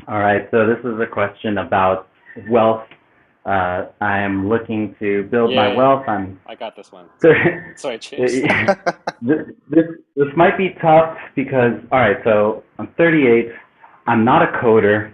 All right, so this is a question about wealth. I am looking to build my Yay, wealth. I'm I got this one. this, Sorry, James. this might be tough because all right, so I'm 38. I'm not a coder.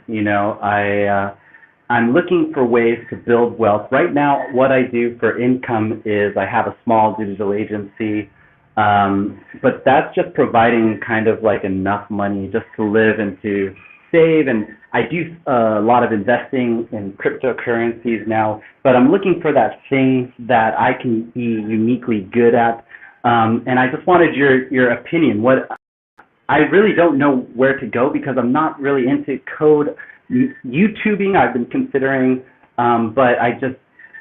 I'm looking for ways to build wealth. Right now, what I do for income is I have a small digital agency, but that's just providing kind of like enough money just to live and to save. And I do a lot of investing in cryptocurrencies now, but I'm looking for that thing that I can be uniquely good at. And I just wanted your opinion. What I really don't know where to go because I'm not really into code. YouTubing I've been considering, but I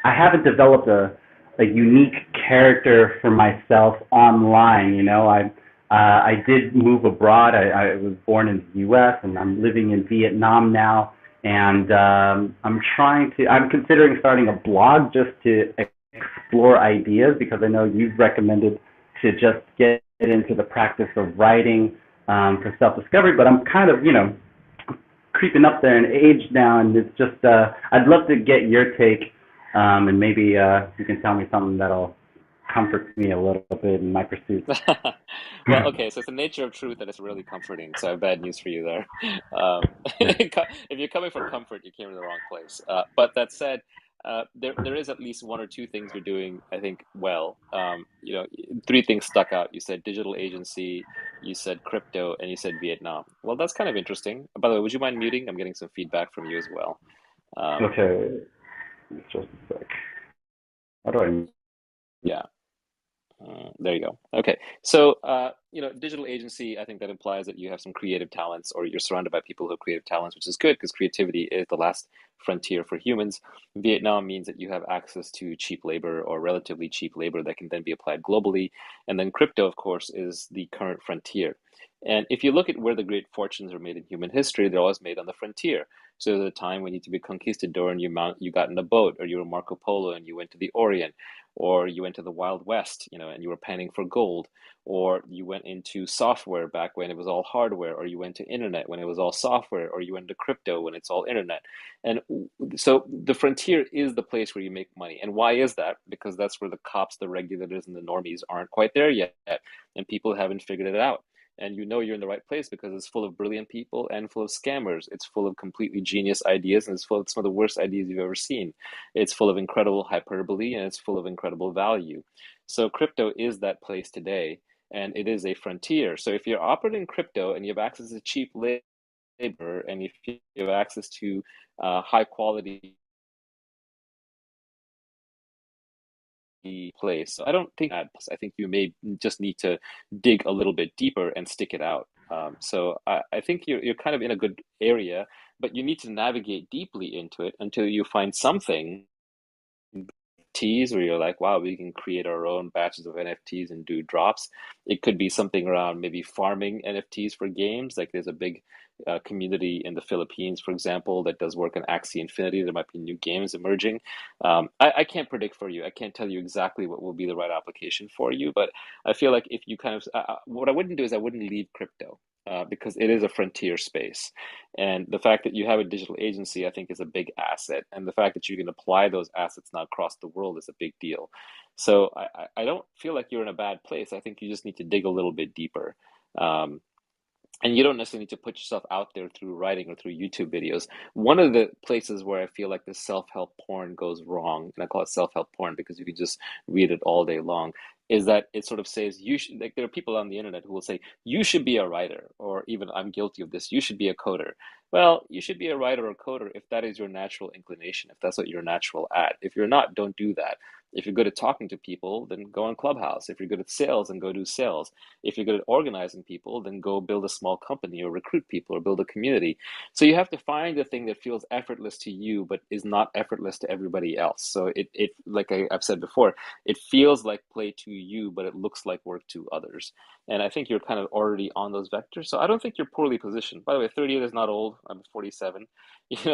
haven't developed a unique character for myself online. I did move abroad. I was born in the U.S. and I'm living in Vietnam now, and I'm considering starting a blog just to explore ideas because I know you've recommended to just get into the practice of writing for self-discovery, but I'm kind of, creeping up there in age now, and it's just, I'd love to get your take, and maybe you can tell me something that'll comfort me a little bit in my pursuits. Well, okay, so it's the nature of truth that is really comforting. So I have bad news for you there. If you're coming for comfort, you came to the wrong place. But that said, there is at least one or two things you're doing, I think, well. Three things stuck out. You said digital agency, you said crypto, and you said Vietnam. Well, that's kind of interesting. By the way, would you mind muting? I'm getting some feedback from you as well. Um, Okay, just a sec. How do I? yeah. There you go. Okay. So, digital agency, I think that implies that you have some creative talents or you're surrounded by people who have creative talents, which is good because creativity is the last frontier for humans. Vietnam means that you have access to cheap labor or relatively cheap labor that can then be applied globally. And then crypto, of course, is the current frontier. And if you look at where the great fortunes are made in human history, they're always made on the frontier. So there's a time when you to be conquistador and you got in a boat, or you were Marco Polo and you went to the Orient, or you went to the Wild West, and you were panning for gold, or you went into software back when it was all hardware, or you went to internet when it was all software, or you went to crypto when it's all internet. And so the frontier is the place where you make money. And why is that? Because that's where the cops, the regulators, and the normies aren't quite there yet, and people haven't figured it out. And you know you're in the right place because it's full of brilliant people and full of scammers. It's full of completely genius ideas, and it's full of some of the worst ideas you've ever seen. It's full of incredible hyperbole and it's full of incredible value. So crypto is that place today, and it is a frontier. So if you're operating crypto and you have access to cheap labor, and if you have access to high quality place, so I don't think that. I think you may just need to dig a little bit deeper and stick it out. So I think you're kind of in a good area, but you need to navigate deeply into it until you find something NFTs where you're like, wow, we can create our own batches of NFTs and do drops. It could be something around maybe farming NFTs for games. Like there's a big community in the Philippines, for example, that does work on Axie Infinity. There might be new games emerging. I can't predict for you. I can't tell you exactly what will be the right application for you, but I feel like if you kind of, what I wouldn't do is I wouldn't leave crypto. Because it is a frontier space. And the fact that you have a digital agency, I think, is a big asset. And the fact that you can apply those assets now across the world is a big deal. So I don't feel like you're in a bad place. I think you just need to dig a little bit deeper. Um, and you don't necessarily need to put yourself out there through writing or through YouTube videos. One of the places where I feel like the self-help porn goes wrong, and I call it self-help porn because you can just read it all day long, is that it sort of says you should, like there are people on the internet who will say you should be a writer, or even I'm guilty of this, you should be a coder. Well, you should be a writer or coder if that is your natural inclination, if that's what you're natural at. If you're not, don't do that. If you're good at talking to people, then go on Clubhouse. If you're good at sales, then go do sales. If you're good at organizing people, then go build a small company or recruit people or build a community. So you have to find the thing that feels effortless to you, but is not effortless to everybody else. So it like I've said before, it feels like play to you, but it looks like work to others. And I think you're kind of already on those vectors. So I don't think you're poorly positioned. By the way, 38 is not old. I'm 47,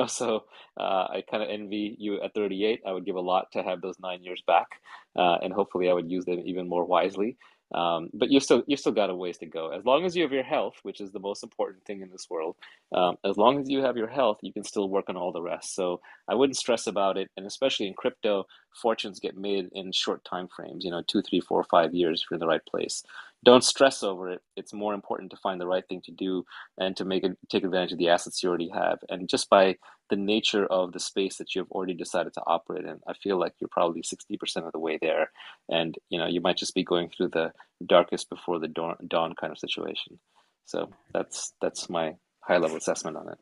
so I kind of envy you at 38. I would give a lot to have those 9 years back, and hopefully I would use them even more wisely. But you've still got a ways to go. As long as you have your health, which is the most important thing in this world, as long as you have your health, you can still work on all the rest. So I wouldn't stress about it. And especially in crypto, fortunes get made in short time frames, 2, 3, 4, 5 years if you're in the right place. Don't stress over it. It's more important to find the right thing to do and to take advantage of the assets you already have. And just by the nature of the space that you've already decided to operate in, I feel like you're probably 60% of the way there. And you might just be going through the darkest before the dawn kind of situation. So that's my high level assessment on it.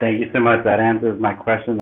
Thank you so much. That answers my question.